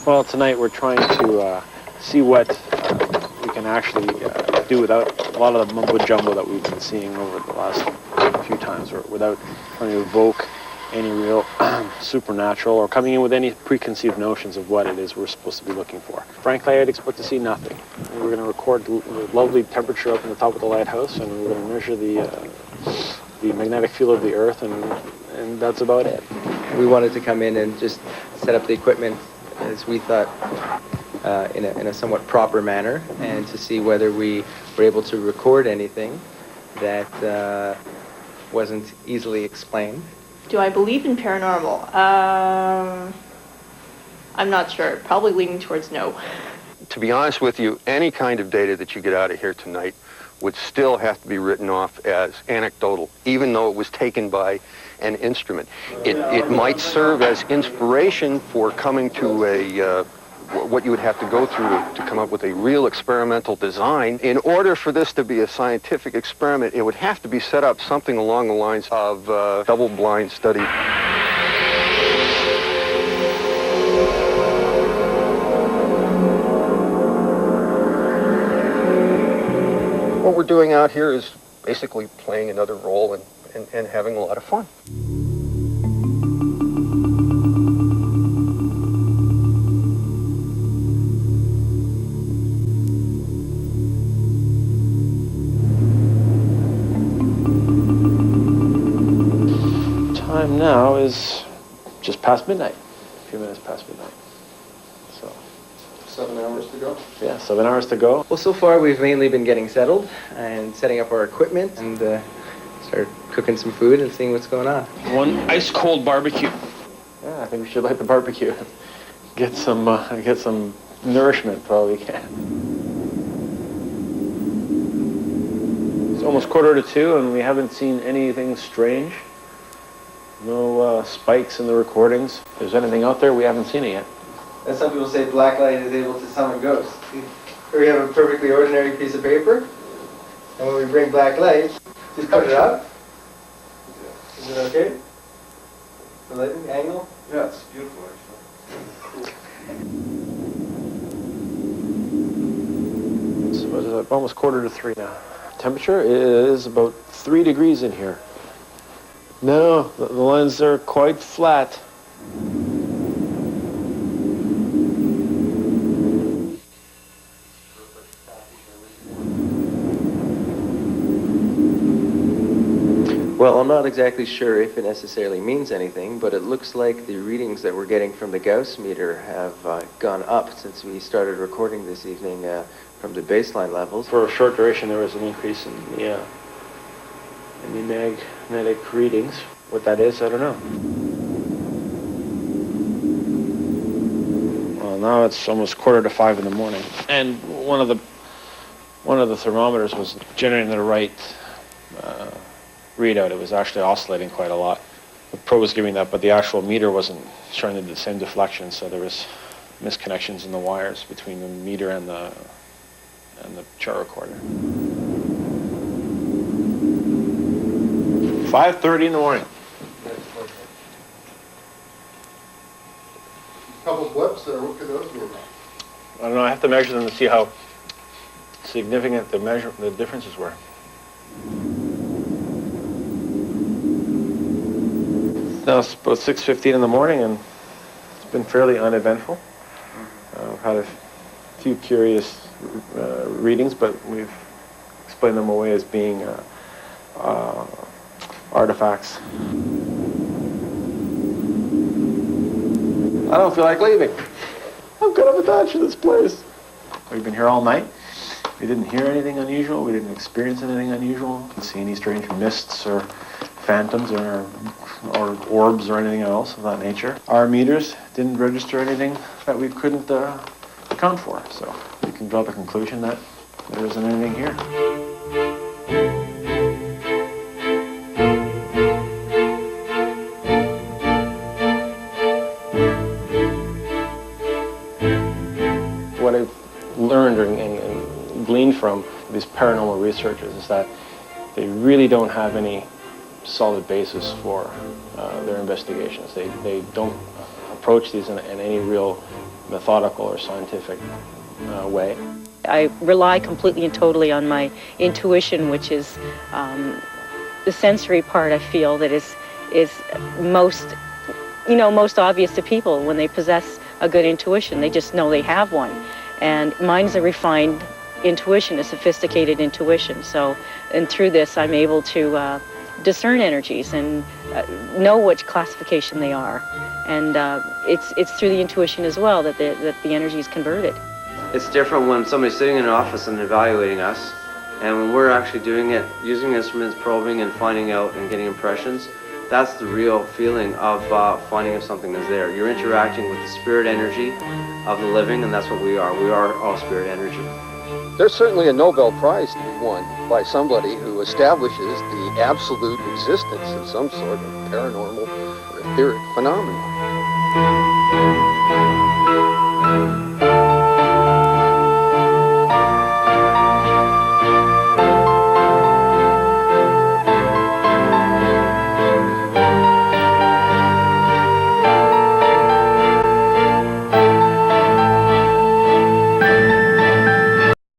Well, tonight we're trying to see what we can actually do without a lot of the mumbo jumbo that we've been seeing over the last few times, or without trying to evoke any real supernatural or coming in with any preconceived notions of what it is we're supposed to be looking for. Frankly, I'd expect to see nothing. We're going to record the lovely temperature up in the top of the lighthouse, and we're going to measure the magnetic field of the Earth, and that's about it. We wanted to come in and just set up the equipment as we thought in a somewhat proper manner, and to see whether we were able to record anything that wasn't easily explained. Do I believe in paranormal? I'm not sure. Probably leaning towards no. To be honest with you, any kind of data that you get out of here tonight would still have to be written off as anecdotal, even though it was taken by an instrument. It might serve as inspiration for coming to what you would have to go through to come up with a real experimental design. In order for this to be a scientific experiment, it would have to be set up something along the lines of double-blind study. What we're doing out here is basically playing another role and having a lot of fun. Time now is just past midnight, a few minutes past midnight. So 7 hours to go? yeah, 7 hours to go. Well, so far we've mainly been getting settled and setting up our equipment, and started cooking some food and seeing what's going on. One ice cold barbecue. Yeah, I think we should light the barbecue. Get some nourishment while we can. It's almost 1:45, and we haven't seen anything strange. No spikes in the recordings. If there's anything out there, we haven't seen it yet. And some people say black light is able to summon ghosts. Here we have a perfectly ordinary piece of paper, and when we bring black light, just put it up. Is it okay? The lighting angle? Yeah, it's beautiful actually. So what is it? Almost 2:45 now. Temperature is about 3 degrees in here. No, the lines are quite flat. Well, I'm not exactly sure if it necessarily means anything, but it looks like the readings that we're getting from the Gauss meter have gone up since we started recording this evening from the baseline levels. For a short duration, there was an increase in the magnetic readings. What that is, I don't know. Well, now it's almost 4:45 in the morning, and one of the thermometers was generating the right readout. It was actually oscillating quite a lot. The probe was giving that, but the actual meter wasn't showing the same deflection, so there was misconnections in the wires between the meter and the chart recorder. 5:30 in the morning. Couple blips there, what could those mean? I don't know, I have to measure them to see how significant the differences were. Now it's about 6:15 in the morning, and it's been fairly uneventful. We've had a few curious readings, but we've explained them away as being artifacts. I don't feel like leaving. I'm kind of attached to this place. We've been here all night. We didn't hear anything unusual. We didn't experience anything unusual. Didn't see any strange mists or phantoms or orbs or anything else of that nature. Our meters didn't register anything that we couldn't account for. So we can draw the conclusion that there isn't anything here. What I've learned and gleaned from these paranormal researchers is that they really don't have any solid basis for their investigations. They don't approach these in any real methodical or scientific way. I rely completely and totally on my intuition, which is the sensory part. I feel that is most, most obvious to people when they possess a good intuition. They just know they have one, and mine is a refined intuition, a sophisticated intuition. So, and through this, I'm able to discern energies and know which classification they are, and it's through the intuition as well that the energy is converted. It's different when somebody's sitting in an office and evaluating us, and when we're actually doing it, using instruments, probing and finding out and getting impressions. That's the real feeling of finding if something is there. You're interacting with the spirit energy of the living, and that's what we are. We are all spirit energy. There's certainly a Nobel Prize to be won by somebody who establishes the absolute existence of some sort of paranormal or etheric phenomenon.